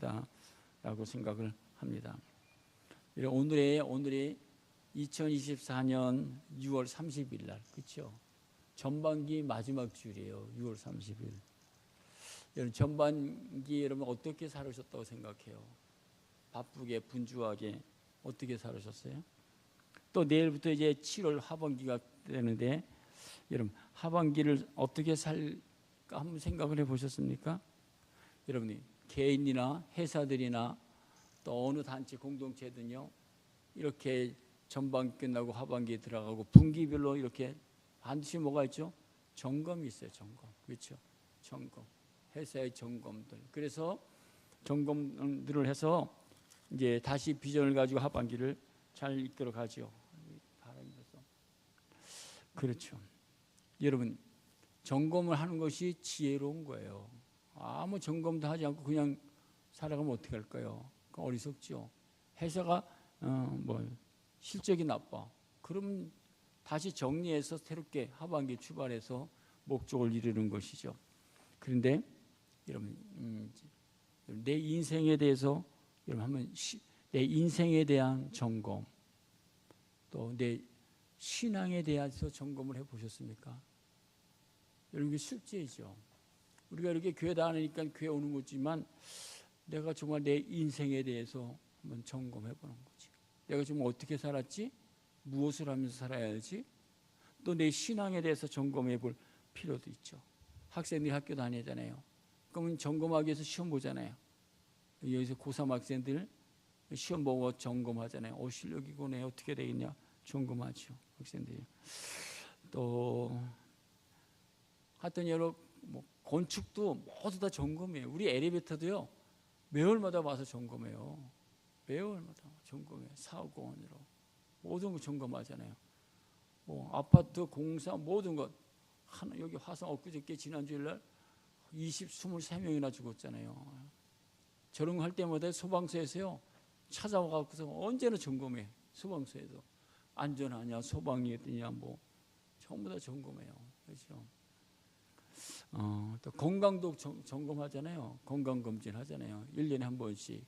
것이다라고 생각을 합니다. 오늘이 2024년 6월 30일 날, 그렇죠? 전반기 마지막 주일이에요. 6월 30일. 여러분, 전반기 여러분 어떻게 살으셨다고 생각해요? 바쁘게 분주하게 어떻게 살으셨어요? 또 내일부터 이제 7월 하반기가 되는데 여러분 하반기를 어떻게 살까 한번 생각을 해보셨습니까? 여러분이 개인이나 회사들이나 또 어느 단체 공동체든요 이렇게 전반기 끝나고 하반기에 들어가고 분기별로 이렇게 반드시 뭐가 있죠? 점검이 있어요. 점검. 그렇죠? 점검. 회사의 점검들. 그래서 점검들을 해서 이제 다시 비전을 가지고 하반기를 잘 이끌어 가죠. 바람에서. 그렇죠. 여러분 점검을 하는 것이 지혜로운 거예요. 아무 점검도 하지 않고 그냥 살아가면 어떻게 할까요? 어리석죠. 회사가 실적이 나빠. 그럼 다시 정리해서 새롭게 하반기 출발해서 목적을 이루는 것이죠. 그런데 여러분 내 인생에 대해서 여러분 한번 내 인생에 대한 점검 또 내 신앙에 대해서 점검을 해보셨습니까? 여러분 이게 숙제이죠. 우리가 이렇게 교회 다니니까 교회 오는 거지만 내가 정말 내 인생에 대해서 한번 점검해보는 거지. 내가 정말 어떻게 살았지? 무엇을 하면서 살아야지? 또 내 신앙에 대해서 점검해 볼 필요도 있죠. 학생들이 학교 다니잖아요. 그러면 점검하기 위해서 시험 보잖아요. 여기서 고3 학생들 시험 보고 점검하잖아요. 실력이고네 어떻게 되겠냐 점검하죠. 학생들이. 또 하여튼 여러 건축도 모두 다 점검해요. 우리 엘리베이터도요. 매월마다 와서 점검해요. 매월마다 점검해요. 사업공원으로 모든 거 점검하잖아요. 아파트 공사 모든 것 여기 화성 엊그저께 지난주일날 23명이나 죽었잖아요. 저런 거 할 때마다 소방서에서요 찾아와갖고서 언제나 점검해. 소방서에서 안전하냐 소방이었느냐 전부 다 점검해요. 그렇죠. 또 건강도 점검하잖아요. 건강검진 하잖아요. 1년에 한 번씩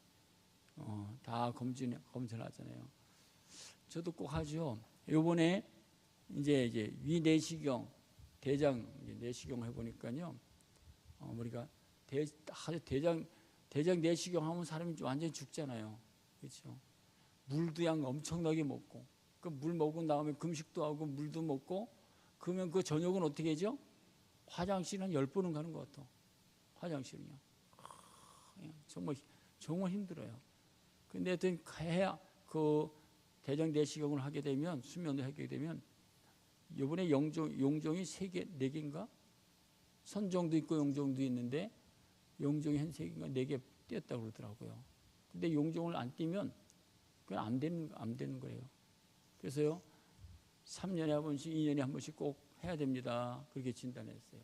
다 검진하잖아요. 저도 꼭 하죠. 요번에 이제 위내시경 대장 내시경 해보니까요. 우리가 대장 내시경 하면 사람이 완전히 죽잖아요. 그렇죠. 물도 양 엄청나게 먹고 그 물 먹은 다음에 금식도 하고 물도 먹고 그러면 그 저녁은 어떻게 하죠? 화장실은 10번은 가는 것 같아. 화장실은요. 정말 힘들어요. 근데 하여튼 해야 그 대장 내시경을 하게 되면 수면을 하게 되면 이번에 용종이 3개, 4개인가? 선종도 있고 용종도 있는데 용종이 한 3개인가 4개 띄었다고 그러더라고요. 근데 용종을 안 띄면 그건 안 되는 거예요. 그래서요 3년에 한 번씩 2년에 한 번씩 꼭 해야 됩니다. 그렇게 진단했어요.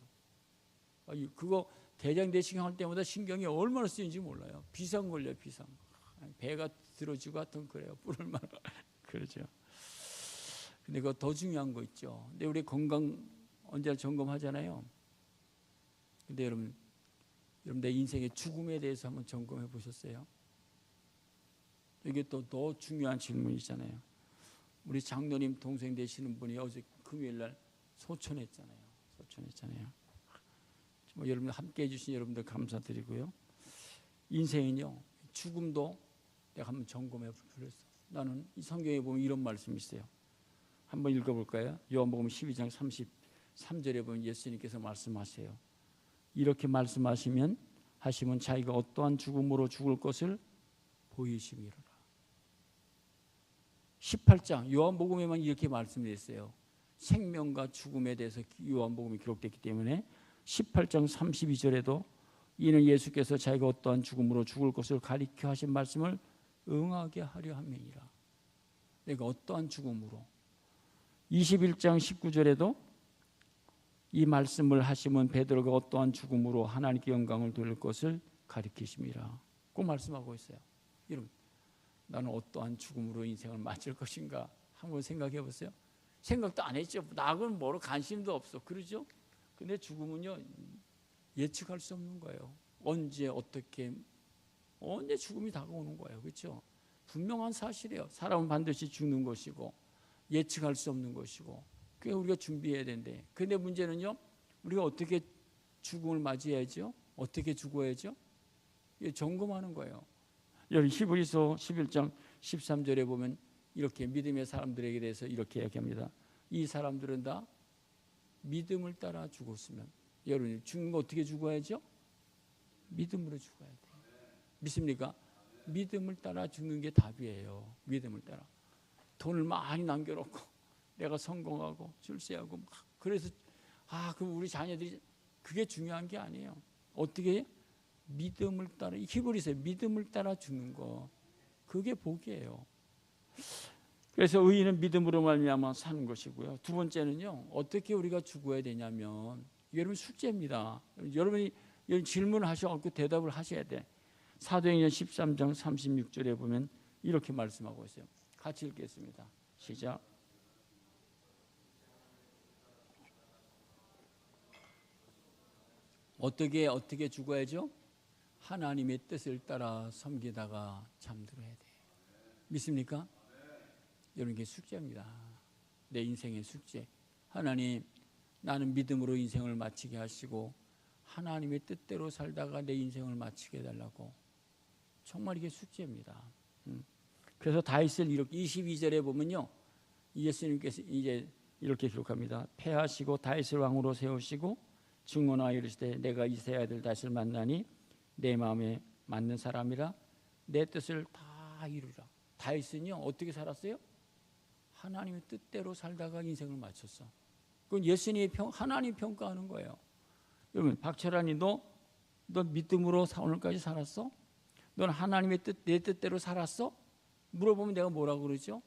그거 대장 내시경 할 때마다 신경이 얼마나 쓰이는지 몰라요. 비상 걸려요. 비상. 배가 들어지고 하여튼 그래요. 뿔을 말아. 그러죠. 근데 그거 더 중요한 거 있죠. 근데 우리 건강 언제나 점검하잖아요. 근데 여러분 내 인생의 죽음에 대해서 한번 점검해 보셨어요? 이게 또 더 중요한 질문이잖아요. 우리 장로님 동생 되시는 분이 어제 금요일날 소천했잖아요. 여러분들 함께해 주신 여러분들 감사드리고요. 인생은요 죽음도 내가 한번 점검해 보겠어. 나는 이 성경에 보면 이런 말씀이 있어요. 한번 읽어볼까요? 요한복음 12장 33절에 보면 예수님께서 말씀하세요. 이렇게 말씀하시면 자기가 어떠한 죽음으로 죽을 것을 보이심이로라. 18장 요한복음에만 이렇게 말씀됐어요. 생명과 죽음에 대해서 요한복음이 기록됐기 때문에 18장 32절에도 이는 예수께서 자기가 어떠한 죽음으로 죽을 것을 가리켜 하신 말씀을 응하게 하려 함이니라. 내가 어떠한 죽음으로 21장 19절에도 이 말씀을 하시면 베드로가 어떠한 죽음으로 하나님께 영광을 돌릴 것을 가리키심이라. 꼭 말씀하고 있어요. 여러분 나는 어떠한 죽음으로 인생을 마칠 것인가 한번 생각해 보세요. 생각도 안 했죠. 나하고는 뭐로 관심도 없어. 그러죠? 근데 죽음은요 예측할 수 없는 거예요. 언제 언제 죽음이 다가오는 거예요. 그렇죠? 분명한 사실이에요. 사람은 반드시 죽는 것이고 예측할 수 없는 것이고 그게 우리가 준비해야 된대. 그런데 문제는요. 우리가 어떻게 죽음을 맞이해야죠? 어떻게 죽어야죠? 점검하는 거예요. 여기 히브리서 11장 13절에 보면 이렇게 믿음의 사람들에게 대해서 이렇게 얘기합니다. 이 사람들은 다 믿음을 따라 죽었으면, 여러분 죽는 거 어떻게 죽어야죠? 믿음으로 죽어야 돼요. 믿습니까? 믿음을 따라 죽는 게 답이에요. 믿음을 따라. 돈을 많이 남겨놓고 내가 성공하고 출세하고 막 그래서 그럼 우리 자녀들이 그게 중요한 게 아니에요. 어떻게 믿음을 따라, 히브리서에 믿음을 따라 죽는 거, 그게 복이에요. 그래서 의인은 믿음으로 말미암아 사는 것이고요. 두 번째는요, 어떻게 우리가 죽어야 되냐면, 여러분 숙제입니다. 여러분이 질문을 하셔서 대답을 하셔야 돼. 사도행전 13장 36절에 보면 이렇게 말씀하고 있어요. 같이 읽겠습니다. 시작. 어떻게 죽어야죠? 하나님의 뜻을 따라 섬기다가 잠들어야 돼. 믿습니까? 여러분, 이게 숙제입니다. 내 인생의 숙제. 하나님, 나는 믿음으로 인생을 마치게 하시고 하나님의 뜻대로 살다가 내 인생을 마치게 해달라고. 정말 이게 숙제입니다. 그래서 다윗을 이렇게 22절에 보면요, 예수님께서 이제 이렇게 기록합니다. 패하시고 다윗을 왕으로 세우시고 증언하여 이르시되 내가 이새의 아들 다윗을 만나니 내 마음에 맞는 사람이라 내 뜻을 다 이루라. 다윗은요 어떻게 살았어요? 하나님의 뜻대로 살다가 인생을 마쳤어. 그건 예수님이 하나님 평가하는 거예요. 여러분, 박철환이 너 믿음으로 오늘까지 살았어? 넌 하나님의 내 뜻대로 살았어? 물어보면 내가 뭐라고 그러죠?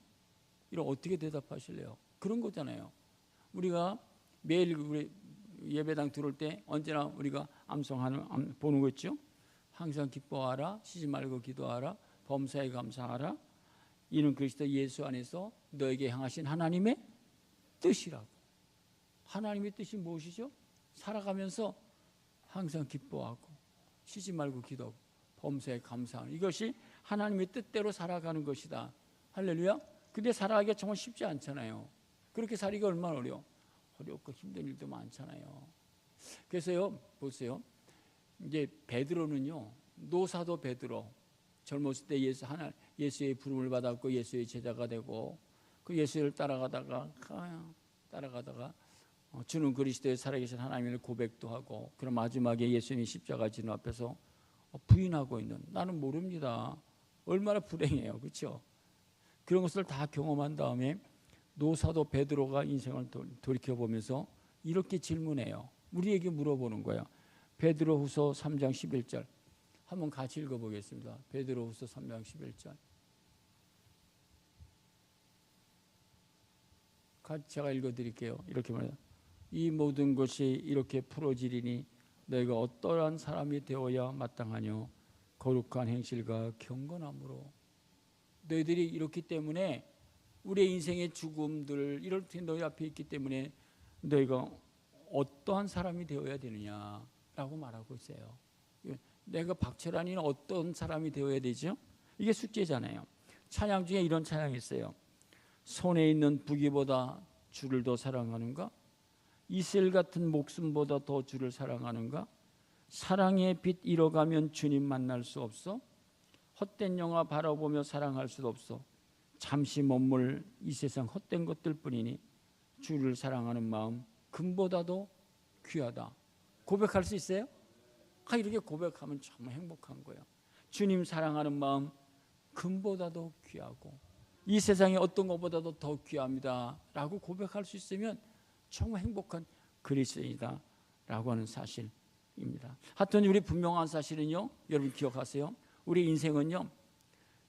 이런 어떻게 대답하실래요? 그런 거잖아요. 우리가 매일 우리 예배당 들어올 때 언제나 우리가 암송하는 보는 거 있죠? 항상 기뻐하라, 쉬지 말고 기도하라, 범사에 감사하라. 이는 그리스도 예수 안에서 너에게 향하신 하나님의 뜻이라고. 하나님의 뜻이 무엇이죠? 살아가면서 항상 기뻐하고 쉬지 말고 기도하고 범사에 감사하는, 이것이 하나님의 뜻대로 살아가는 것이다. 할렐루야. 근데 살아가기가 정말 쉽지 않잖아요. 그렇게 살기가 얼마나 어렵고 힘든 일도 많잖아요. 그래서요, 보세요. 이제 베드로는요, 노사도 베드로, 젊었을 때 예수의 부름을 받았고 예수의 제자가 되고 그 예수를 따라가다가 주는 그리스도의 살아계신 하나님을 고백도 하고, 그럼 마지막에 예수님이 십자가 지는 앞에서 부인하고 있는, 나는 모릅니다. 얼마나 불행해요. 그렇죠? 그런 것을 다 경험한 다음에 노사도 베드로가 인생을 돌이켜보면서 이렇게 질문해요. 우리에게 물어보는 거예요. 베드로후서 3장 11절 한번 같이 읽어보겠습니다. 베드로후서 3장 11절 제가 읽어드릴게요. 이렇게 말해요. 이 모든 것이 이렇게 풀어지리니 너희가 어떠한 사람이 되어야 마땅하뇨? 거룩한 행실과 경건함으로. 너희들이 이렇기 때문에 우리의 인생의 죽음들 이렇게 너희 앞에 있기 때문에 너희가 어떠한 사람이 되어야 되느냐라고 말하고 있어요. 내가 박철환이는 어떤 사람이 되어야 되죠? 이게 숙제잖아요. 찬양 중에 이런 찬양이 있어요. 손에 있는 부귀보다 주를 더 사랑하는가? 이슬 같은 목숨보다 더 주를 사랑하는가? 사랑의 빛 잃어가면 주님 만날 수 없어? 헛된 영화 바라보며 사랑할 수도 없어. 잠시 머물 이 세상 헛된 것들 뿐이니 주를 사랑하는 마음 금보다도 귀하다. 고백할 수 있어요? 이렇게 고백하면 정말 행복한 거예요. 주님 사랑하는 마음 금보다도 귀하고 이 세상에 어떤 것보다도 더 귀합니다 라고 고백할 수 있으면 정말 행복한 그리스도인이다 라고 하는 사실입니다. 하여튼 우리 분명한 사실은요, 여러분 기억하세요. 우리 인생은요,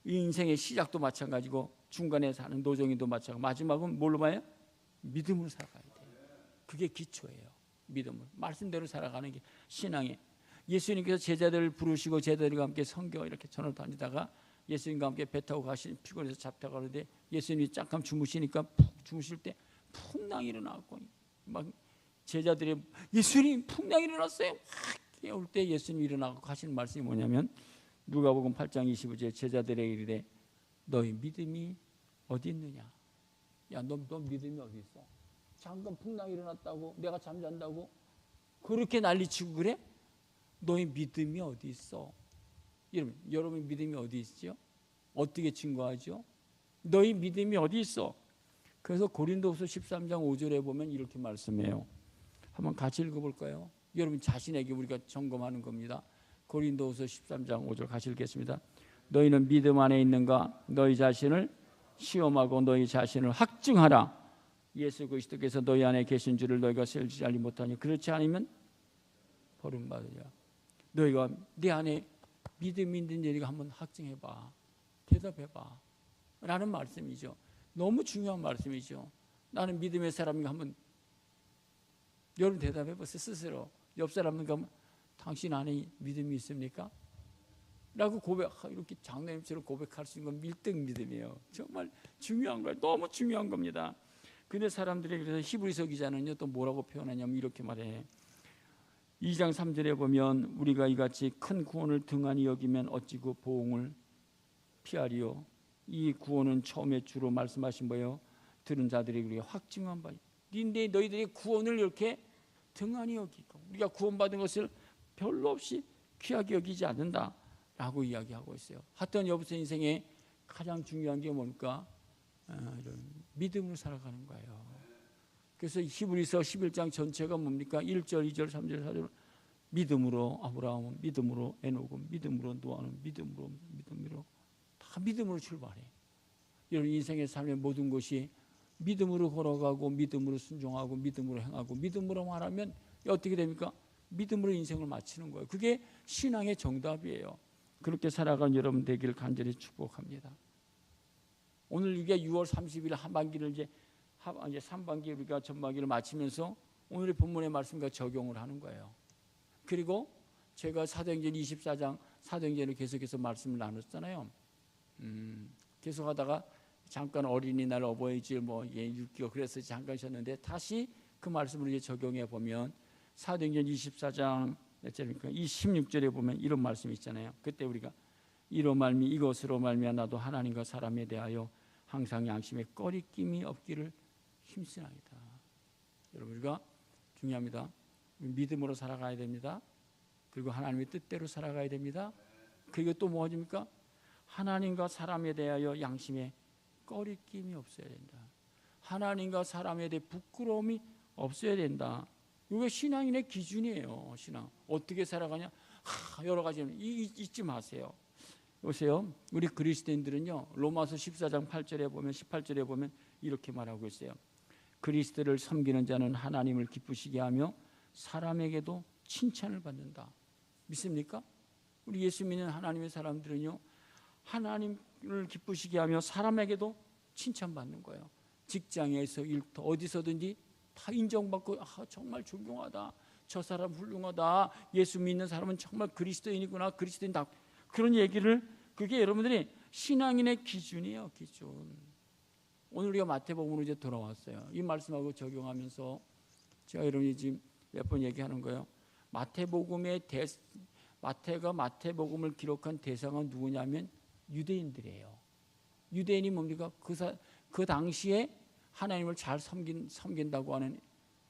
이 인생의 시작도 마찬가지고 중간에 사는 노정이도 마찬가지고 마지막은 뭘로 봐요? 믿음으로 살아가야 돼요. 그게 기초예요. 믿음을 말씀대로 살아가는 게 신앙이에요. 예수님께서 제자들을 부르시고 제자들과 함께 성경 이렇게 전을 다니다가 예수님과 함께 배 타고 피곤해서 잡혀가는데 예수님이 잠깐 주무시니까 푹 주무실 때 풍랑이 일어나고 막 제자들이 예수님 풍랑이 일어났어요. 깨울 때 예수님이 일어나고 하시는 말씀이 뭐냐면 누가복음 8장 25절 제자들에게 이르되 너희 믿음이 어디 있느냐? 야, 너 믿음이 어디 있어? 잠깐 풍랑이 일어났다고 내가 잠잔다고 그렇게 난리치고 그래? 너희 믿음이 어디 있어? 여러분 믿음이 어디 있죠? 어떻게 증거하죠? 너희 믿음이 어디 있어? 그래서 고린도후서 13장 5절에 보면 이렇게 말씀해요. 한번 같이 읽어볼까요? 여러분 자신에게 우리가 점검하는 겁니다. 고린도후서 13장 5절 같이 읽겠습니다. 너희는 믿음 안에 있는가? 너희 자신을 시험하고 너희 자신을 확증하라. 예수 그리스도께서 너희 안에 계신 줄을 너희가 sel지 알지 못하니 그렇지 않으면 버림받으리라. 너희가 내 안에 믿음이 있는지 네가 한번 확증해봐. 대답해봐. 라는 말씀이죠. 너무 중요한 말씀이죠. 나는 믿음의 사람인가 한번 여러분 대답해보세요. 스스로. 옆 사람인가 당신 안에 믿음이 있습니까? 라고 이렇게 장로님처럼 고백할 수 있는 건 1등 믿음이에요. 정말 중요한 거예요. 너무 중요한 겁니다. 근데 사람들이 그래서 히브리서 기자는요 또 뭐라고 표현하냐면 이렇게 말해. 2장 3절에 보면 우리가 이같이 큰 구원을 등한히 여기면 어찌 그 보응을 피하리요. 이 구원은 처음에 주로 말씀하신 거예요. 들은 자들이 우리가 확증한 바. 너희들이 구원을 이렇게 등한히 여기고 우리가 구원받은 것을 별로 없이 귀하게 여기지 않는다라고 이야기하고 있어요. 하여튼 여기서 인생에 가장 중요한 게 뭡니까? 이런 믿음으로 살아가는 거예요. 그래서 히브리서 11장 전체가 뭡니까? 1절, 2절, 3절, 4절 믿음으로 아브라함은 믿음으로 에녹은 믿음으로 노아는 믿음으로 다 믿음으로 출발해. 여러분 인생의 삶의 모든 것이 믿음으로 걸어가고 믿음으로 순종하고 믿음으로 행하고 믿음으로 말하면 어떻게 됩니까? 믿음으로 인생을 마치는 거예요. 그게 신앙의 정답이에요. 그렇게 살아간 여러분 되기를 간절히 축복합니다. 오늘 이게 6월 30일 한반기를 이제 3반기 우리가 전반기를 마치면서 오늘의 본문의 말씀과 적용을 하는 거예요. 그리고 제가 사도행전 24장 사도행전을 계속해서 말씀을 나눴잖아요. 계속하다가 잠깐 어린이날 어버이질 6개월 그래서 잠깐 쉬었는데 다시 그 말씀을 이제 적용해 보면 사도행전 24장 16절에 보면 이런 말씀이 있잖아요. 그때 우리가 이것으로 말미암아 나도 하나님과 사람에 대하여 항상 양심에 꺼리낌이 없기를 힘쓰나이다. 여러분 우리가 중요합니다. 믿음으로 살아가야 됩니다. 그리고 하나님의 뜻대로 살아가야 됩니다. 그리고 또 뭐입니까? 하나님과 사람에 대하여 양심에 꺼리낌이 없어야 된다. 하나님과 사람에 대해 부끄러움이 없어야 된다. 이게 신앙인의 기준이에요. 신앙 어떻게 살아가냐? 여러 가지 잊지 마세요. 보세요. 우리 그리스도인들은요. 로마서 14장 8절에 보면 18절에 보면 이렇게 말하고 있어요. 그리스도를 섬기는 자는 하나님을 기쁘시게 하며 사람에게도 칭찬을 받는다. 믿습니까? 우리 예수 믿는 하나님의 사람들은요. 하나님을 기쁘시게 하며 사람에게도 칭찬받는 거예요. 직장에서 일터 어디서든지 다 인정받고 정말 존경하다. 저 사람 훌륭하다. 예수 믿는 사람은 정말 그리스도인이구나. 그리스도인다. 그런 얘기를 그게 여러분들이 신앙인의 기준이에요. 기준. 오늘 우리가 마태복음으로 이제 돌아왔어요. 이 말씀하고 적용하면서 제가 여러분이 지금 몇 번 얘기하는 거예요. 마태가 마태복음을 기록한 대상은 누구냐면 유대인들이에요. 유대인이 뭡니까? 그 당시에 하나님을 잘 섬긴다고 하는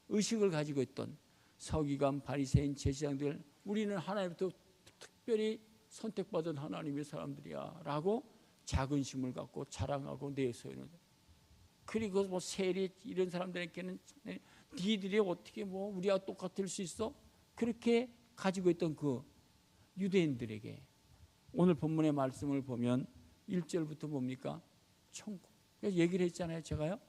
의식을 가지고 있던 서기관, 바리새인, 제사장들 우리는 하나님부터 특별히 선택받은 하나님의 사람들이야 라고 자긍심을 갖고 자랑하고 내세우는 그리고 세리 이런 사람들에게는 니들이 어떻게 우리와 똑같을 수 있어? 그렇게 가지고 있던 그 유대인들에게 오늘 본문의 말씀을 보면 1절부터 뭡니까? 천국. 얘기를 했잖아요. 제가요.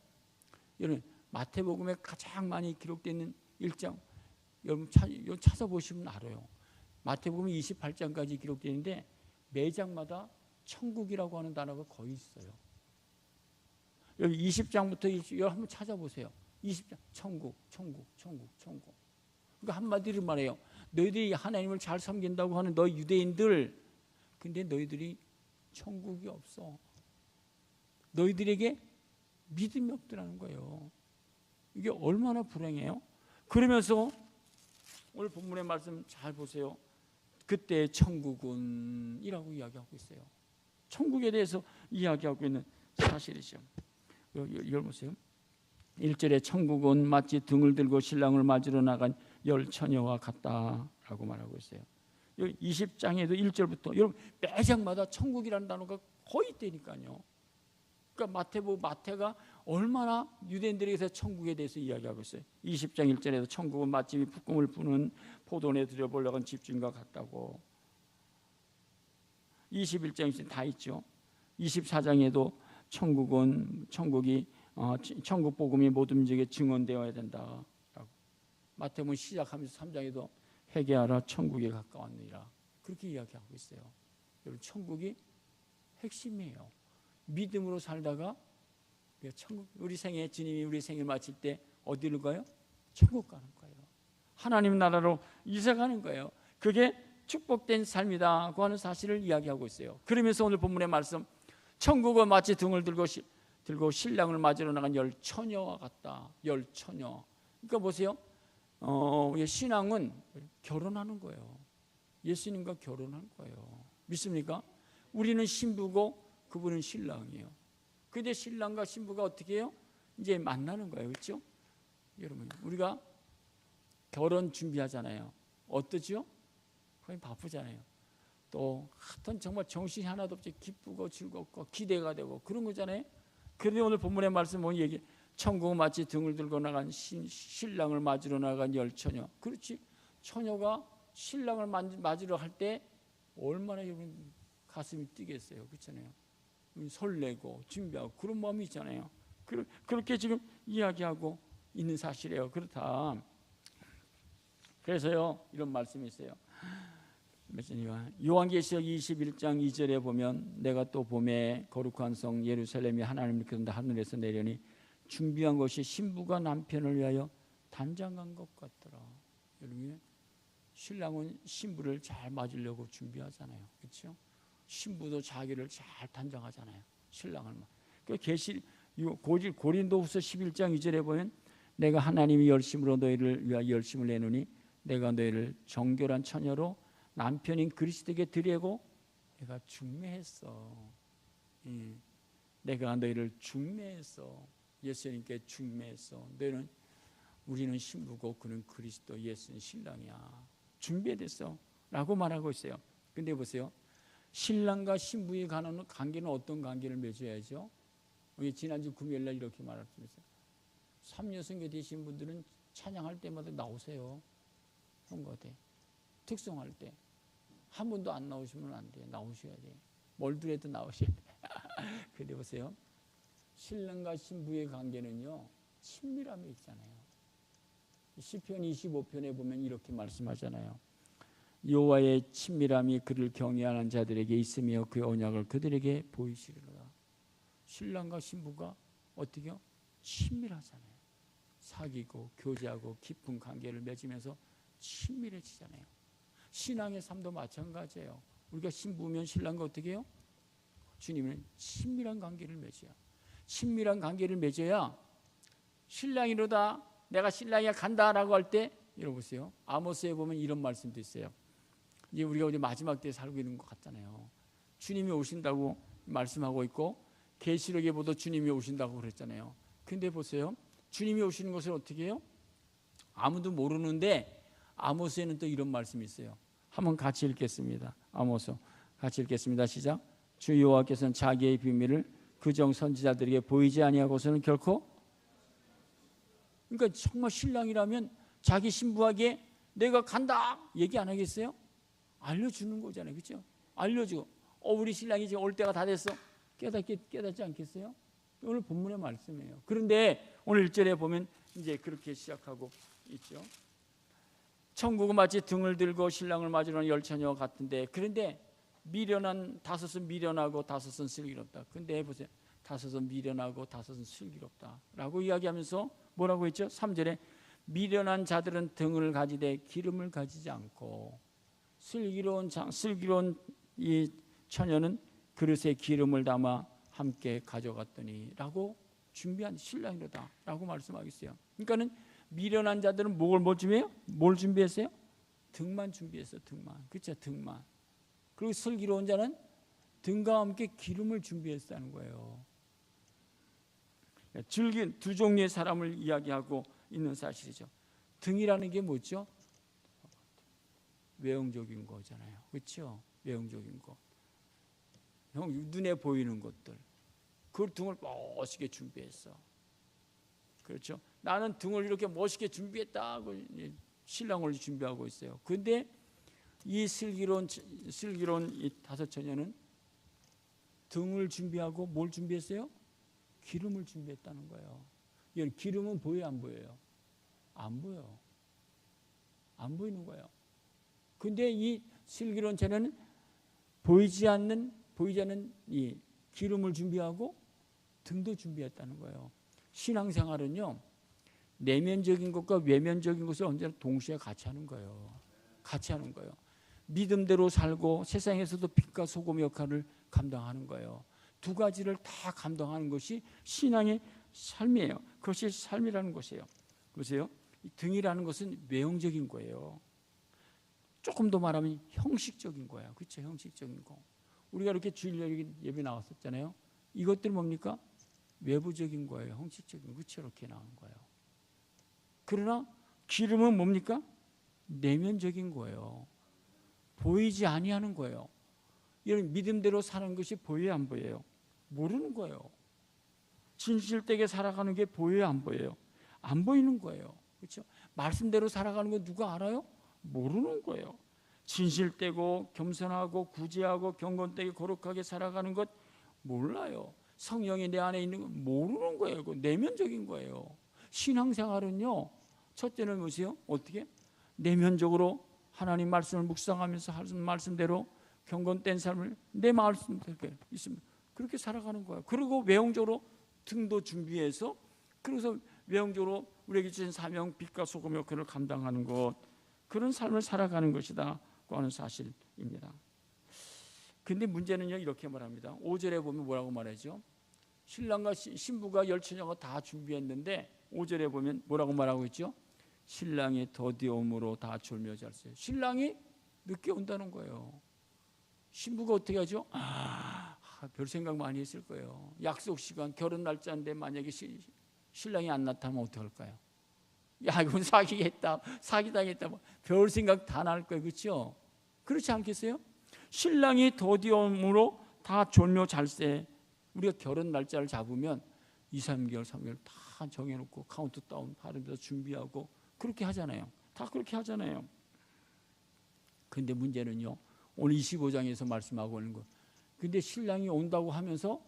여러분 마태복음에 가장 많이 기록되어 있는 1장 여러분 찾아보시면 알아요. 마태복음 28장까지 기록되어 있는데 매 장마다 천국이라고 하는 단어가 거의 있어요. 여기 20장부터 여기 한번 찾아보세요. 20장 천국. 그러니까 한마디로 말해요. 너희들이 하나님을 잘 섬긴다고 하는 너희 유대인들 근데 너희들이 천국이 없어. 너희들에게 믿음이 없더라는 거예요. 이게 얼마나 불행해요? 그러면서 오늘 본문의 말씀 잘 보세요. 그때 천국은이라고 이야기하고 있어요. 천국에 대해서 이야기하고 있는 사실이죠. 이걸 보세요. 1절에 천국은 마치 등을 들고 신랑을 맞으러 나간 열 처녀와 같다라고 말하고 있어요. 20장에도 1절부터 여러분 매장마다 천국이라는 단어가 거의 있다니까요. 그러니까 마태가 얼마나 유대인들에게서 천국에 대해서 이야기하고 있어요. 20장 1절에도 천국은 마치 북금을 부는 포도원에 들여보려고 집주인과 같다고. 21장에 다 있죠. 24장에도 천국이 천국 복음이 모든 민족에 증언되어야 된다라고. 마태복음 시작하면서 3장에도 회개하라 천국에 가까웠느니라 그렇게 이야기하고 있어요. 여러분 천국이 핵심이에요. 믿음으로 살다가 천국, 우리 생애 주님이 우리 생일 마칠 때 어디로 가요? 천국 가는 거예요. 하나님 나라로 이사 가는 거예요. 그게 축복된 삶이다고 하는 사실을 이야기하고 있어요. 그러면서 오늘 본문의 말씀 천국은 마치 등을 들고 신랑을 맞으러 나간 열 처녀와 같다. 열 처녀. 그러니까 보세요. 신앙은 결혼하는 거예요. 예수님과 결혼하는 거예요. 믿습니까? 우리는 신부고 그분은 신랑이에요. 근데 신랑과 신부가 어떻게 해요? 이제 만나는 거예요. 그렇죠? 여러분 우리가 결혼 준비하잖아요. 어떠죠? 거의 바쁘잖아요. 또 하여튼 정말 정신이 하나도 없이 기쁘고 즐겁고 기대가 되고 그런 거잖아요. 그런데 오늘 본문의 말씀 보면 얘기 천국은 마치 등을 들고 나간 신랑을 맞으러 나간 열 처녀. 그렇지. 처녀가 신랑을 맞으러 할 때 얼마나 여러분 가슴이 뛰겠어요. 그렇잖아요. 설레고 준비하고 그런 마음이 있잖아요. 그렇게 지금 이야기하고 있는 사실이에요. 그렇다. 그래서요 이런 말씀이 있어요. 요한계시록 21장 2절에 보면 내가 또 봄에 거룩한 성 예루살렘이 하나님을 기른다 하늘에서 내려니 준비한 것이 신부가 남편을 위하여 단장한 것 같더라. 여러분 신랑은 신부를 잘 맞으려고 준비하잖아요. 그렇죠? 신부도 자기를 잘 단장하잖아요. 신랑을. 고린도후서 11장 2절에 보면 내가 하나님이 열심으로 너희를 위하여 열심을 내노니 내가 너희를 정결한 처녀로 남편인 그리스도에게 드리고 내가 중매했어. 내가 너희를 중매했어. 예수님께 중매했어. 우리는 신부고 그는 그리스도 예수는 신랑이야. 준비됐어 라고 말하고 있어요. 근데 보세요. 신랑과 신부의 관계는 어떤 관계를 맺어야죠? 지난주 금요일날 이렇게 말했습니다. 3년 선교 되신 분들은 찬양할 때마다 나오세요. 선거대 특송할 때 한 번도 안 나오시면 안 돼. 나오셔야 돼. 멀더라도 나오셔야 돼. 근데 보세요. 신랑과 신부의 관계는요 친밀함이 있잖아요. 시편 25편에 보면 이렇게 말씀하잖아요. 여호와의 친밀함이 그를 경외하는 자들에게 있으며 그의 언약을 그들에게 보이시리로다. 신랑과 신부가 어떻게요? 친밀하잖아요. 사귀고 교제하고 깊은 관계를 맺으면서 친밀해지잖아요. 신앙의 삶도 마찬가지예요. 우리가 신부면 신랑과 어떻게 해요? 주님은 친밀한 관계를 맺어야. 친밀한 관계를 맺어야 신랑이로다 내가 신랑이야 간다라고 할 때 여러분 보세요. 아모스에 보면 이런 말씀도 있어요. 이제 우리가 이제 마지막 때에 살고 있는 것 같잖아요. 주님이 오신다고 말씀하고 있고 계시록에 보도 주님이 오신다고 그랬잖아요. 근데 보세요. 주님이 오시는 것을 어떻게 해요? 아무도 모르는데 아모스에는 또 이런 말씀이 있어요. 한번 같이 읽겠습니다. 아모스 같이 읽겠습니다. 시작. 주 여호와께서는 자기의 비밀을 그정 선지자들에게 보이지 아니하고서는 결코 그러니까 정말 신랑이라면 자기 신부에게 내가 간다 얘기 안 하겠어요? 알려주는 거잖아요. 그렇죠? 알려주고 우리 신랑이 이제 올 때가 다 됐어. 깨닫지 않겠어요? 오늘 본문의 말씀이에요. 그런데 오늘 1절에 보면 이제 그렇게 시작하고 있죠. 천국은 마치 등을 들고 신랑을 맞으러 열 처녀와 같은데 그런데 미련한 다섯은 미련하고 다섯은 슬기롭다. 근데 보세요. 다섯은 미련하고 다섯은 슬기롭다 라고 이야기하면서 뭐라고 했죠? 3절에 미련한 자들은 등을 가지되 기름을 가지지 않고 슬기로운 이 처녀는 그릇에 기름을 담아 함께 가져갔더니 라고 준비한 신랑이로다 라고 말씀하고 있어요. 그러니까는 미련한 자들은 뭘 준비해요? 뭘 준비했어요? 등만 준비했어. 등만. 그렇죠? 등만. 그리고 슬기로운 자는 등과 함께 기름을 준비했다는 거예요. 즐긴 두 종류의 사람을 이야기하고 있는 사실이죠. 등이라는 게 뭐죠? 외형적인 거잖아요. 그렇죠? 외형적인 거. 형 눈에 보이는 것들. 그 등을 멋있게 준비했어. 그렇죠? 나는 등을 이렇게 멋있게 준비했다고 신랑을 준비하고 있어요. 그런데 이 슬기로운 이 다섯 처녀는 등을 준비하고 뭘 준비했어요? 기름을 준비했다는 거예요. 이 기름은 보여요, 안 보여요? 안 보여. 안 보이는 거예요. 근데 이 슬기로운 처녀는 보이지 않는 이 기름을 준비하고 등도 준비했다는 거예요. 신앙생활은요, 내면적인 것과 외면적인 것을 언제나 동시에 같이 하는 거예요. 같이 하는 거예요. 믿음대로 살고 세상에서도 빛과 소금 역할을 감당하는 거예요. 두 가지를 다 감당하는 것이 신앙의 삶이에요. 그것이 삶이라는 것이에요. 보세요. 등이라는 것은 외형적인 거예요. 조금 더 말하면 형식적인 거예요. 그렇죠? 형식적인 거. 우리가 이렇게 주일 예배 나왔었잖아요. 이것들 뭡니까? 외부적인 거예요. 형식적인 거. 그렇죠? 이렇게 나온 거예요. 그러나 기름은 뭡니까? 내면적인 거예요. 보이지 아니하는 거예요. 이런 믿음대로 사는 것이 보여요, 안 보여요? 모르는 거예요. 진실되게 살아가는 게 보여요, 안 보여요? 안 보이는 거예요. 그렇죠? 말씀대로 살아가는 거 누가 알아요? 모르는 거예요. 진실되고 겸손하고 구제하고 경건되게 거룩하게 살아가는 것 몰라요. 성령이 내 안에 있는 거 모르는 거예요. 그 내면적인 거예요. 신앙생활은요, 첫째는 뭐세요? 어떻게? 내면적으로 하나님 말씀을 묵상하면서 하는 말씀대로 경건된 삶을 내 말씀대로 있으면 그렇게 살아가는 거예요. 그리고 외형적으로 등도 준비해서, 그래서 외형적으로 우리에게 주신 사명, 빛과 소금 역할을 감당하는 것, 그런 삶을 살아가는 것이다 고 하는 사실입니다. 근데 문제는요, 이렇게 말합니다. 5절에 보면 뭐라고 말하죠? 신랑과 신부가 열처녀가 다 준비했는데 5절에 보면 뭐라고 말하고 있죠? 신랑이 더디옴으로 다 졸며 잤어요. 신랑이 늦게 온다는 거예요. 신부가 어떻게 하죠? 별 생각 많이 했을 거예요. 약속 시간, 결혼 날짜인데 만약에 신랑이 안 나타나면 어떡할까요? 야, 이건 사기겠다, 사기당했다, 별 생각 다 날 거예요. 그렇죠? 그렇지 않겠어요? 신랑이 더디옴으로 다 졸며 잘세. 우리가 결혼 날짜를 잡으면 2, 3개월, 3개월 다 정해놓고 카운트다운 하면서 준비하고 그렇게 하잖아요. 다 그렇게 하잖아요. 근데 문제는요, 오늘 25장에서 말씀하고 있는 거. 근데 신랑이 온다고 하면서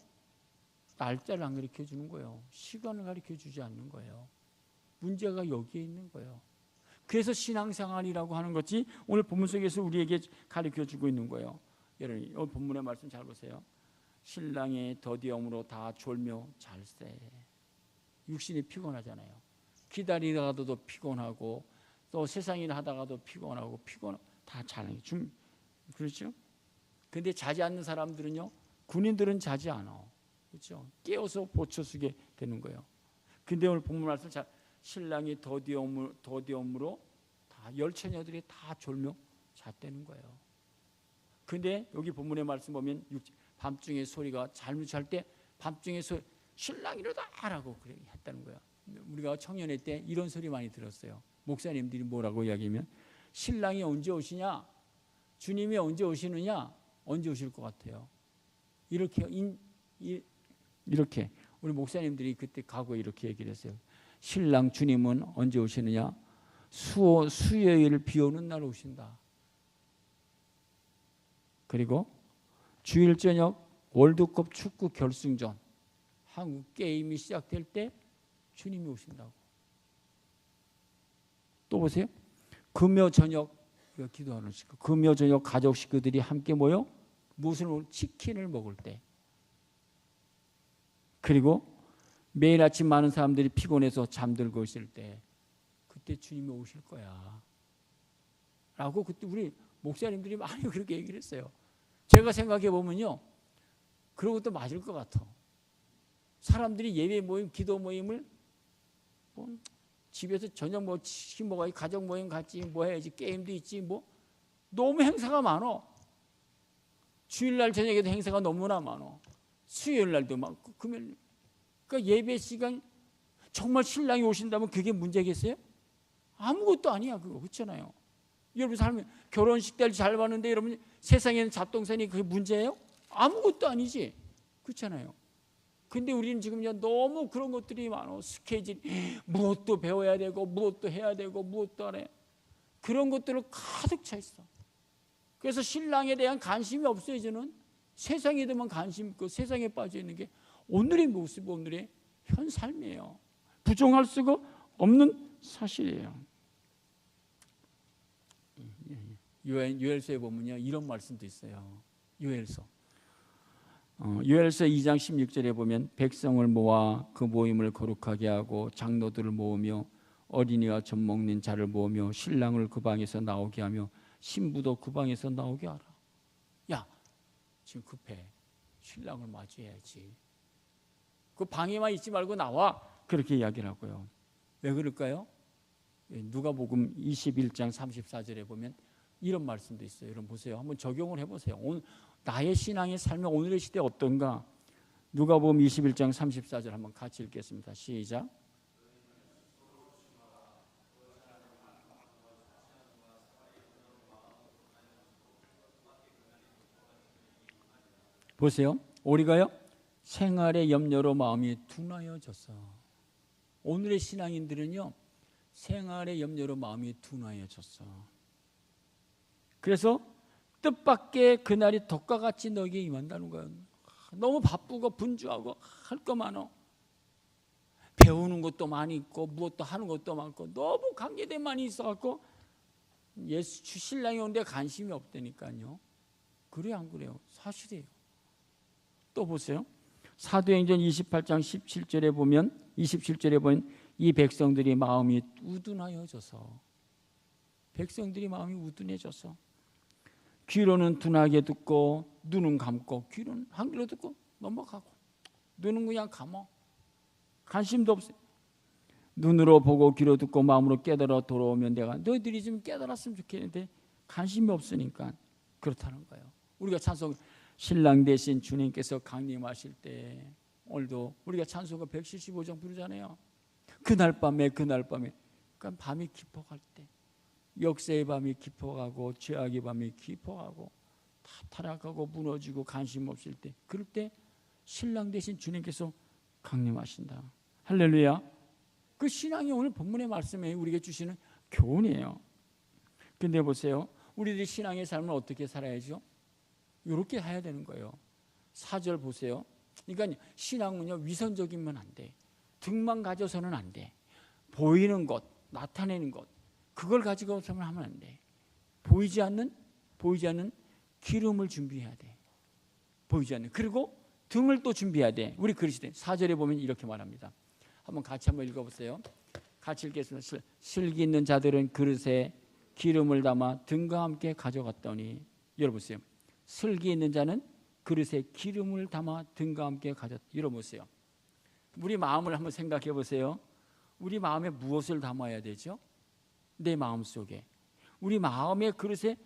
날짜를 안 가르쳐 주는 거예요. 시간을 가르쳐 주지 않는 거예요. 문제가 여기에 있는 거예요. 그래서 신앙생활이라고 하는 것이 오늘 본문 속에서 우리에게 가르쳐 주고 있는 거예요. 여러분, 이 본문의 말씀 잘 보세요. 신랑이 더디옴으로 다 졸며 잘세. 육신이 피곤하잖아요. 기다리다가도 피곤하고 또 세상 일 하다가도 피곤하고 다 자는 게 그렇죠? 근데 자지 않는 사람들은요, 군인들은 자지 않아. 그렇죠? 깨워서 보초쓰게 되는 거예요. 근데 오늘 본문 말씀 신랑이 더디옴으로 다 열처녀들이 다 졸며 잤다는 거예요. 근데 여기 본문의 말씀 보면 밤중에 소리가 잘못 잘 때 밤중에 소리 신랑이 이러다라고 그래 했다는 거야. 우리가 청년회 때 이런 소리 많이 들었어요. 목사님들이 뭐라고 이야기하면 신랑이 언제 오시냐, 주님이 언제 오시느냐, 언제 오실 것 같아요. 이렇게 우리 목사님들이 그때 과거에 이렇게 얘기를 했어요. 신랑 주님은 언제 오시느냐, 수요일 비 오는 날 오신다. 그리고 주일 저녁 월드컵 축구 결승전 한국 게임이 시작될 때 주님이 오신다고. 또 보세요. 금요 저녁 기도하는 시간, 금요 저녁 가족 식구들이 함께 모여 무슨 치킨을 먹을 때, 그리고 매일 아침 많은 사람들이 피곤해서 잠들고 있을 때, 그때 주님이 오실 거야 라고 그때 우리 목사님들이 많이 그렇게 얘기를 했어요. 제가 생각해 보면요, 그런 것도 맞을 것 같아. 사람들이 예배 모임, 기도 모임을 집에서 저녁 뭐 치킨 먹어야지, 가족 모임 같이 뭐 해야지, 게임도 있지, 뭐 너무 행사가 많어. 주일날 저녁에도 행사가 너무나 많어. 수요일날도 많고 금요일. 그러니까 예배 시간 정말 신랑이 오신다면 그게 문제겠어요? 아무것도 아니야 그거. 그렇잖아요. 여러분 삶 결혼식 때를 잘 봤는데 여러분 세상에는 잡동사니 그게 문제예요? 아무것도 아니지. 그렇잖아요. 근데 우리는 지금 너무 그런 것들이 많아. 스케줄, 무엇도 배워야 되고, 무엇도 해야 되고, 무엇도 안 해. 그런 것들을 가득 차 있어. 그래서 신랑에 대한 관심이 없어요, 이제는. 세상에 대한 관심 있고, 세상에 빠져 있는 게 오늘의 모습, 오늘의 현 삶이에요. 부정할 수가 없는 사실이에요. 요엘서에 보면요, 이런 말씀도 있어요. 요엘서 2장 16절에 보면 백성을 모아 그 모임을 거룩하게 하고 장로들을 모으며 어린이와 젖 먹는 자를 모으며 신랑을 그 방에서 나오게 하며 신부도 그 방에서 나오게 하라. 야, 지금 급해. 신랑을 맞이해야지. 그 방에만 있지 말고 나와. 그렇게 이야기를 하고요. 왜 그럴까요? 누가복음 21장 34절에 보면 이런 말씀도 있어요. 여러분 보세요. 한번 적용을 해보세요. 오늘 나의 신앙의 삶이 오늘의 시대에 어떤가? 누가복음 21장 34절 한번 같이 읽겠습니다. 시작. 보세요. 우리가요 생활의 염려로 마음이 둔하여졌어. 오늘의 신앙인들은요 생활의 염려로 마음이 둔하여졌어. 그래서 뜻밖의 그날이 덕과 같이 너에게 임한다는 거예요. 너무 바쁘고 분주하고 할 거 많어. 배우는 것도 많이 있고 무엇도 하는 것도 많고 너무 관계대 많이 있어갖고 예수 신랑이 오는데 관심이 없다니까요. 그래요 안 그래요? 사실이에요. 또 보세요. 사도행전 28장 27절에 보면 이 백성들이 마음이 우둔하여져서 백성들이 마음이 우둔해져서 귀로는 둔하게 듣고 눈은 감고 귀로는 한 귀로 듣고 넘어가고 눈은 그냥 감어. 관심도 없어요. 눈으로 보고 귀로 듣고 마음으로 깨달아 돌아오면 내가 너희들이 좀 깨달았으면 좋겠는데 관심이 없으니까 그렇다는 거예요. 우리가 찬송 신랑 대신 주님께서 강림하실 때 오늘도 우리가 찬송가 175장 부르잖아요. 그날 밤에 그러니까 밤이 깊어갈 때 역사의 밤이 깊어가고 죄악의 밤이 깊어가고 다 타락하고 무너지고 관심 없을 때 그럴 때 신랑 대신 주님께서 강림하신다. 할렐루야. 그 신앙이 오늘 본문의 말씀에 우리에게 주시는 교훈이에요. 근데 보세요. 우리들이 신앙의 삶을 어떻게 살아야죠? 이렇게 해야 되는 거예요. 4절 보세요. 그러니까 신앙은요 위선적이면 안 돼. 등만 가져서는 안 돼. 보이는 것, 나타내는 것 그걸 가지고서는 하면 안 돼. 보이지 않는 기름을 준비해야 돼. 보이지 않는. 그리고 등을 또 준비해야 돼. 우리 그리스도인 4절에 보면 이렇게 말합니다. 같이 한번 읽어보세요. 같이 읽겠습니다. 슬기 있는 자들은 그릇에 기름을 담아 등과 함께 가져갔더니 열어보세요. 슬기 있는 자는 그릇에 기름을 담아 등과 함께 가져갔다. 열어보세요. 우리 마음을 한번 생각해 보세요. 우리 마음에 무엇을 담아야 되죠? 내 마음 속에 우리 마음의 그릇에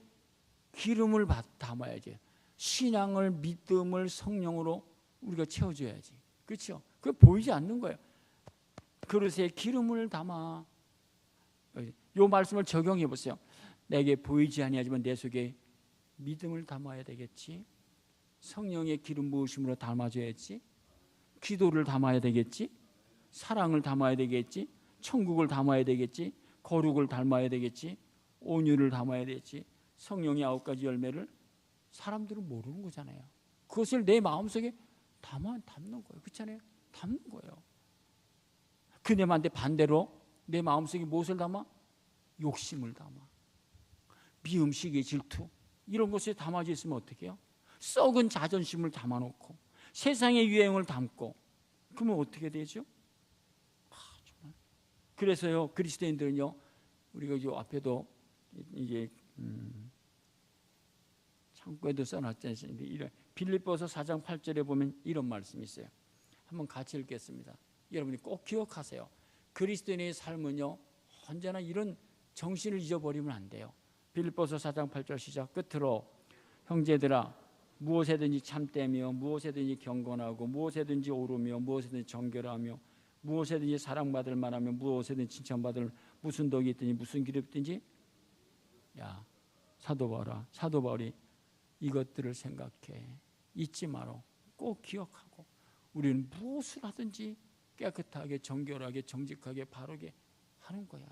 기름을 담아야지. 신앙을 믿음을 성령으로 우리가 채워줘야지. 그렇죠? 그게 보이지 않는 거예요. 그릇에 기름을 담아. 이 말씀을 적용해 보세요. 내게 보이지 아니하지만 내 속에 믿음을 담아야 되겠지. 성령의 기름 부으심으로 담아줘야지. 기도를 담아야 되겠지. 사랑을 담아야 되겠지. 천국을 담아야 되겠지. 거룩을 담아야 되겠지. 온유를 담아야 되겠지. 성령의 9가지 열매를 사람들은 모르는 거잖아요. 그것을 내 마음속에 담는 거예요. 그렇잖아요. 담는 거예요. 그네만데 반대로 내 마음속에 무엇을 담아? 욕심을 담아. 미움, 시기, 질투 이런 것에 담아져 있으면 어떻게 해요? 썩은 자존심을 담아놓고 세상의 유행을 담고 그러면 어떻게 되죠? 정말. 그래서요 그리스도인들은요 우리가 이 앞에도 이게 창고에도 써놨지 않습니까? 이런 빌립보서 4장 8절에 보면 이런 말씀이 있어요. 한번 같이 읽겠습니다. 여러분이 꼭 기억하세요. 그리스도인의 삶은요, 언제나 이런 정신을 잊어버리면 안 돼요. 빌립보서 4장 8절 시작. 끝으로 형제들아, 무엇에든지 참되며 무엇에든지 경건하고 무엇에든지 오르며 무엇에든지 정결하며 무엇에든지 사랑받을 만하며 무엇에든지 칭찬받을 무슨 덕이 있든지 무슨 길이 있든지, 야, 사도 바울이 이것들을 생각해. 잊지 마라. 꼭 기억하고 우리는 무엇을 하든지 깨끗하게 정결하게 정직하게 바르게 하는 거야.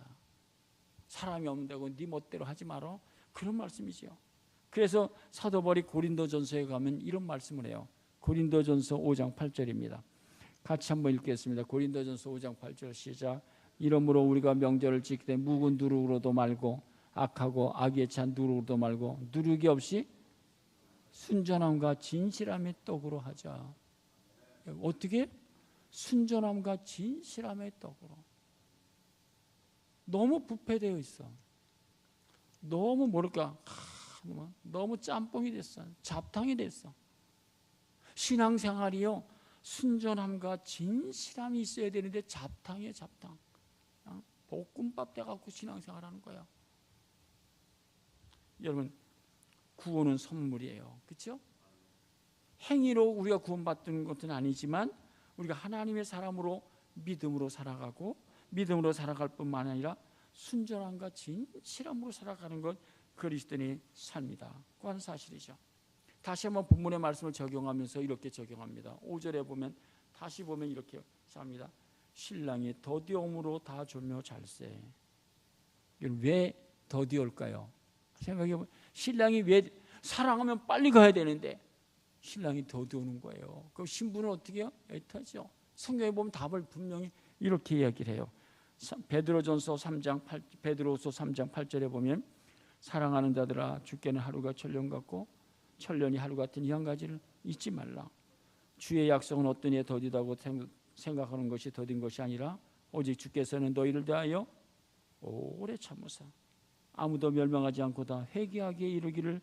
사람이 없는다고 네 멋대로 하지 마라. 그런 말씀이죠. 그래서 사도 바울이 고린도전서에 가면 이런 말씀을 해요. 고린도전서 5장 8절입니다. 같이 한번 읽겠습니다. 고린도전서 5장 8절 시작. 이러므로 우리가 명절을 지킬 때 묵은 누룩으로도 말고 악하고 악에 찬 누룩으로도 말고 누룩이 없이 순전함과 진실함의 떡으로 하자. 어떻게? 순전함과 진실함의 떡으로. 너무 부패되어 있어. 너무 뭐랄까, 너무 짬뽕이 됐어. 잡탕이 됐어. 신앙생활이요, 순전함과 진실함이 있어야 되는데 잡탕이에요, 잡탕. 볶음밥 돼갖고 신앙생활하는 거야. 여러분, 구원은 선물이에요. 그렇죠? 행위로 우리가 구원받는 것은 아니지만 우리가 하나님의 사람으로 믿음으로 살아가고 믿음으로 살아갈 뿐만 아니라 순전함과 진실함으로 살아가는 것, 그리스도인의 삶이다. 그건 사실이죠. 다시 한번 본문의 말씀을 적용하면서 이렇게 적용합니다. 5절에 보면 다시 보면 이렇게 합니다. 신랑이 더디움으로 다 졸며 잘세. 왜 더디올까요? 생각해보면 신랑이 왜, 사랑하면 빨리 가야 되는데 신랑이 더디오는 거예요. 그럼 신부는 어떻게 해요? 애타죠. 성경에 보면 답을 분명히 이렇게 이야기를 해요. 베드로서 3장 8절에 보면 사랑하는 자들아, 주께는 하루가 천년 같고 천년이 하루 같은 이 한 가지를 잊지 말라. 주의 약속은 어떤 이에 더디다고 생각하는 것이 더딘 것이 아니라 오직 주께서는 너희를 대하여 오래 참으사 아무도 멸망하지 않고 다 회개하게 이르기를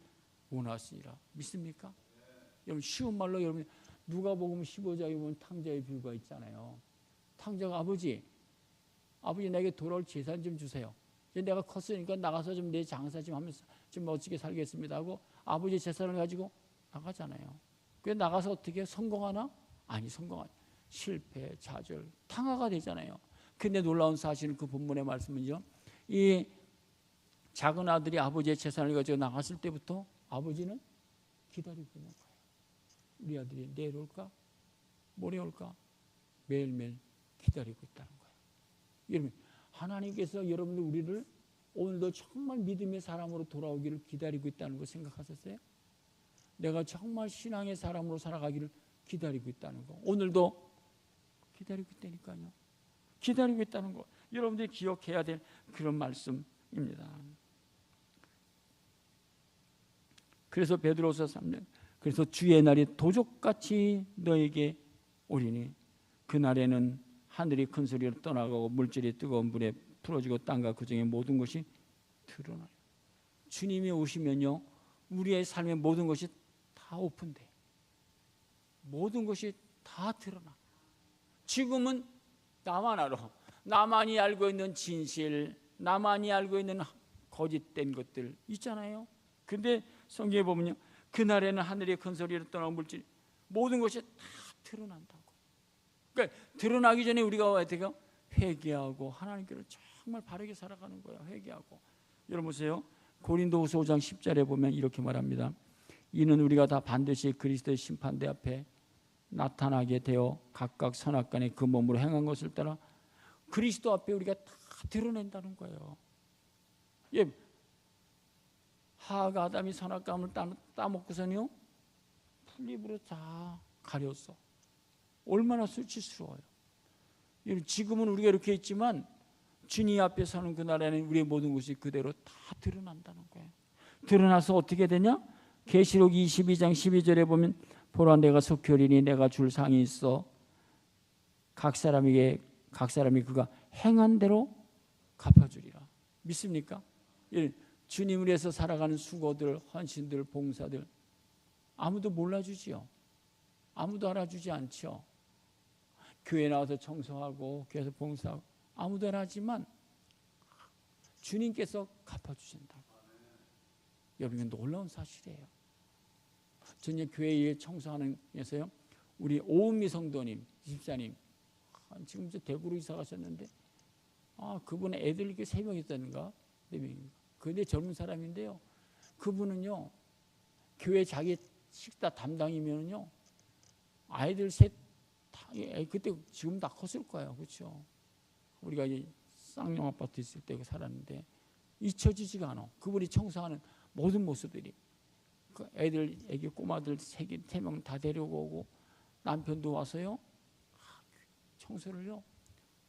원하시니라. 믿습니까? 여러분, 쉬운 말로 여러분, 누가복음 15장에 보면 탕자의 비유가 있잖아요. 탕자가 아버지 내게 돌아올 재산 좀 주세요. 이제 내가 컸으니까 나가서 좀 내 장사 좀 하면서 좀 멋지게 살겠습니다 하고 아버지 재산을 가지고 나가잖아요. 그래 나가서 어떻게 성공하나? 아니, 성공하지. 실패, 좌절, 탕화가 되잖아요. 근데 놀라운 사실은 그 본문의 말씀은요, 이 작은 아들이 아버지의 재산을 가지고 나갔을 때부터 아버지는 기다리고 있는 거예요. 우리 아들이 내일 올까? 모레 올까? 매일매일 기다리고 있다는 거예요. 여러분, 하나님께서 여러분들 우리를 오늘도 정말 믿음의 사람으로 돌아오기를 기다리고 있다는 거 생각하셨어요? 내가 정말 신앙의 사람으로 살아가기를 기다리고 있다는 거. 오늘도 기다리고 있다니까요. 기다리고 있다는 거. 여러분들이 기억해야 될 그런 말씀입니다. 그래서 베드로서 3장, 그래서 주의 날이 도적같이 너에게 오리니 그날에는 하늘이 큰 소리로 떠나가고 물질이 뜨거운 물에 풀어지고 땅과 그 중에 모든 것이 드러나요. 주님이 오시면요, 우리의 삶의 모든 것이 다 오픈돼. 모든 것이 다 드러나. 지금은 나만 알아. 나만이 알고 있는 진실, 나만이 알고 있는 거짓된 것들 있잖아요. 근데 성경에 보면요, 그날에는 하늘의 큰 소리로 떠나온 물질 모든 것이 다 드러난다고. 그러니까 드러나기 전에 우리가 어떻게 회개하고 하나님께로 정말 바르게 살아가는 거예요. 회개하고. 여러분 보세요. 고린도후서 5장 10절에 보면 이렇게 말합니다. 이는 우리가 다 반드시 그리스도의 심판대 앞에 나타나게 되어 각각 선악간에 그 몸으로 행한 것을 따라 그리스도 앞에 우리가 다 드러낸다는 거예요. 예, 하하가 아담이 선악감을 따먹고서는요, 풀잎으로 다 가렸어. 얼마나 수치스러워요. 지금은 우리가 이렇게 있지만 주님 앞에 서는 그날에는 우리의 모든 것이 그대로 다 드러난다는 거예요. 드러나서 어떻게 되냐? 계시록 22장 12절에 보면 보라 내가 속히 오리니 내가 줄 상이 있어 각 사람이 그가 행한 대로 갚아주리라. 믿습니까? 주님을 위해서 살아가는 수고들, 헌신들, 봉사들 아무도 몰라주지요. 아무도 알아주지 않죠. 교회 나와서 청소하고 교회에서 봉사하고 아무도 안 하지만 주님께서 갚아주신다고. 여러분, 놀라운 사실이에요. 저는 교회에 청소하는 데서요, 우리 오은미 성도님, 집사님, 지금 이제 대구로 이사 가셨는데, 그분 애들 이렇게 3명 있다는가? 4명인가? 근데 젊은 사람인데요, 그분은요, 교회 자기 식사 담당이면요, 아이들 셋, 그때 지금 다 컸을 거예요. 그렇죠? 우리가 이 쌍용 아파트 있을 때 살았는데, 잊혀지지가 않아. 그분이 청소하는 모든 모습들이. 그 애들, 애기 꼬마들 3명 다 데려오고, 남편도 와서요, 청소를요,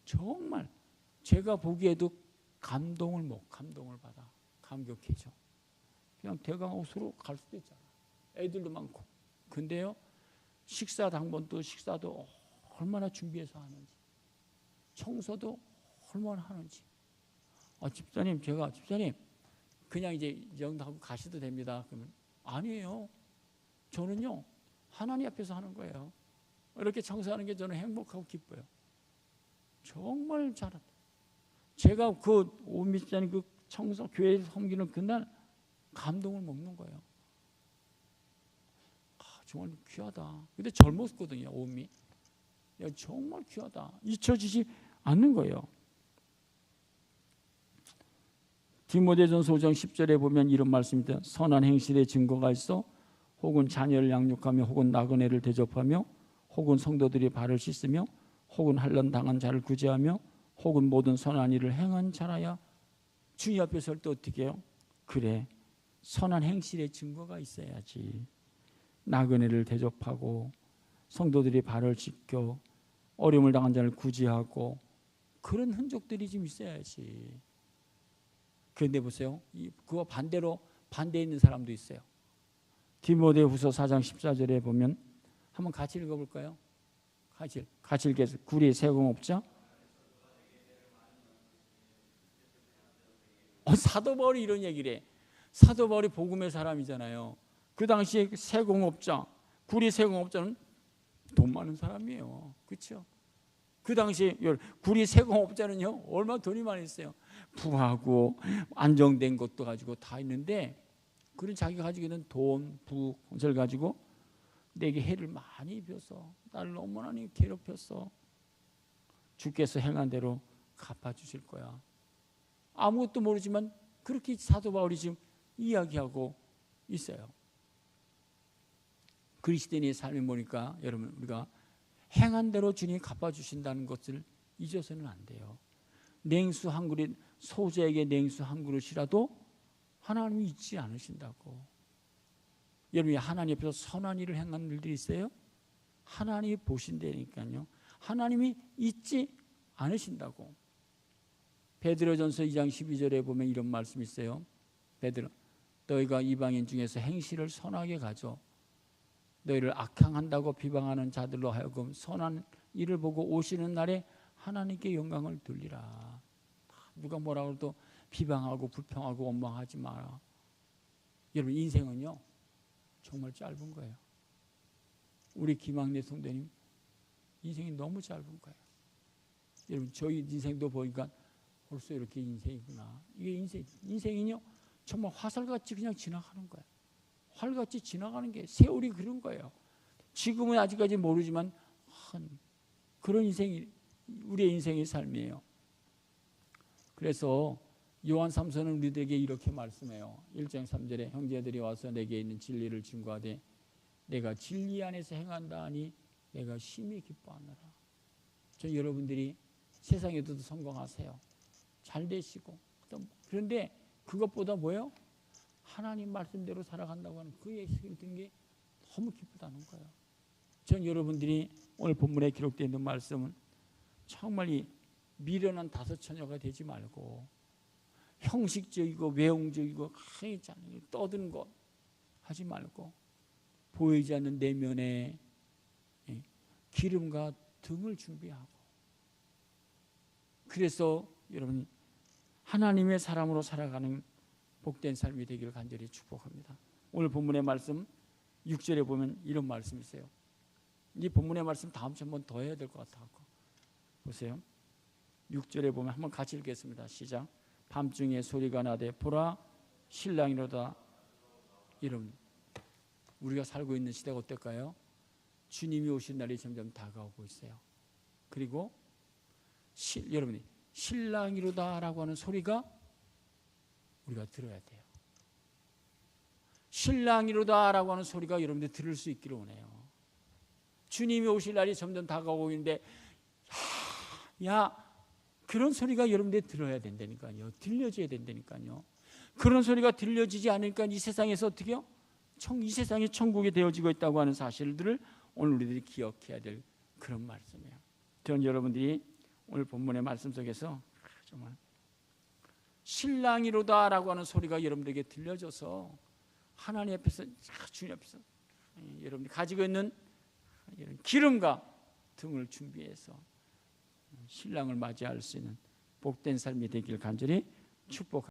정말 제가 보기에도 감동을 받아. 감격해져. 그냥 대강호수로 갈 수도 있잖아. 애들도 많고. 근데요, 식사도 얼마나 준비해서 하는지, 청소도 얼마나 하는지. 집사님, 집사님, 그냥 이제 이 정도 하고 가셔도 됩니다. 그러면 아니에요. 저는요, 하나님 앞에서 하는 거예요. 이렇게 청소하는 게 저는 행복하고 기뻐요. 정말 잘한다. 제가 그 오미 집사님 그 청소 교회에서 섬기는 그날 감동을 먹는 거예요. 정말 귀하다. 근데 젊었거든요, 오미. 정말 귀하다. 잊혀지지 않는 거예요. 디모데전서 5장 10절에 보면 이런 말씀입니다. 선한 행실의 증거가 있어 혹은 자녀를 양육하며 혹은 나그네를 대접하며 혹은 성도들이 발을 씻으며 혹은 환난 당한 자를 구제하며 혹은 모든 선한 일을 행한 자라야. 주님 앞에 설 때 어떻게 해요? 그래, 선한 행실의 증거가 있어야지. 나그네를 대접하고 성도들이 발을 씻겨 어려움을 당한 자를 구제하고 그런 흔적들이 좀 있어야지. 그런데 보세요, 그거 반대에 있는 사람도 있어요. 디모데후서 4장 14절에 보면 한번 같이 읽어볼까요? 가칠께서 구리 세공업자. 사도 바울이 이런 얘기를 해. 사도 바울이 복음의 사람이잖아요. 그 당시에 세공업자, 구리 세공업자는 돈 많은 사람이에요. 그렇죠? 그 당시에 구리 세공업자는요, 얼마나 돈이 많이 있어요. 부하고 안정된 것도 가지고 다 있는데, 그런 자기가 가지고 있는 돈, 부, 건설 가지고 내게 해를 많이 입혀서 나를 너무 많이 괴롭혔어. 주께서 행한 대로 갚아주실 거야. 아무것도 모르지만 그렇게 사도 바울이 지금 이야기하고 있어요. 그리스도인의 삶을 보니까 여러분, 우리가 행한 대로 주님이 갚아주신다는 것을 잊어서는 안 돼요. 냉수 한 그릇, 소자에게 냉수 한 그릇이라도 하나님이 잊지 않으신다고. 여러분이 하나님 앞에서 선한 일을 행한 일들이 있어요? 하나님이 보신다니까요. 하나님이 잊지 않으신다고. 베드로전서 2장 12절에 보면 이런 말씀이 있어요. 베드로, 너희가 이방인 중에서 행실을 선하게 가져 너희를 악행한다고 비방하는 자들로 하여금 선한 일을 보고 오시는 날에 하나님께 영광을 돌리라. 누가 뭐라고 해도 비방하고 불평하고 원망하지 마라. 여러분, 인생은요 정말 짧은 거예요. 우리 김학래 성도님 인생이 너무 짧은 거예요. 여러분, 저희 인생도 보니까 벌써 이렇게 인생이구나. 이게 인생이요 정말 화살같이 그냥 지나가는 거예요. 활같이 지나가는 게 세월이 그런 거예요. 지금은 아직까지 모르지만 그런 인생이 우리의 인생의 삶이에요. 그래서 요한 3서는 우리들에게 이렇게 말씀해요. 1장 3절에 형제들이 와서 내게 있는 진리를 증거하되 내가 진리 안에서 행한다 하니 내가 심히 기뻐하노라. 저 여러분들이 세상에도 성공하세요. 잘 되시고. 그런데 그것보다 뭐예요? 하나님 말씀대로 살아간다고 하는 그 얘기를 듣는 게 너무 기쁘다는 거예요. 전 여러분들이 오늘 본문에 기록되어 있는 말씀은 정말 이 미련한 다섯 처녀가 되지 말고 형식적이고 외형적이고 떠드는 것 하지 말고 보이지 않는 내면에 기름과 등을 준비하고, 그래서 여러분 하나님의 사람으로 살아가는 복된 삶이 되기를 간절히 축복합니다. 오늘 본문의 말씀 6절에 보면 이런 말씀이 있어요. 이 본문의 말씀 다음 주에 한 번 더 해야 될 것 같아요. 보세요. 6절에 보면 한번 같이 읽겠습니다. 시작. 밤중에 소리가 나되 보라 신랑이로다. 여러분, 우리가 살고 있는 시대가 어떨까요? 주님이 오신 날이 점점 다가오고 있어요. 그리고 여러분이 신랑이로다라고 하는 소리가 우리가 들어야 돼요. 신랑이로다라고 하는 소리가 여러분들 들을 수 있기를 원해요. 주님이 오실 날이 점점 다가오고 있는데 야 그런 소리가 여러분들 들어야 된다니까요. 들려줘야 된다니까요. 그런 소리가 들려지지 않으니까 이 세상에서 어떻게요? 이 세상이 천국이 되어지고 있다고 하는 사실들을 오늘 우리들이 기억해야 될 그런 말씀이에요. 저는 여러분들이 오늘 본문의 말씀 속에서 정말 신랑이로다라고 하는 소리가 여러분들에게 들려져서 하나님 앞에서 주님 앞에서 여러분이 가지고 있는 이런 기름과 등을 준비해서 신랑을 맞이할 수 있는 복된 삶이 되길 간절히 축복합니다.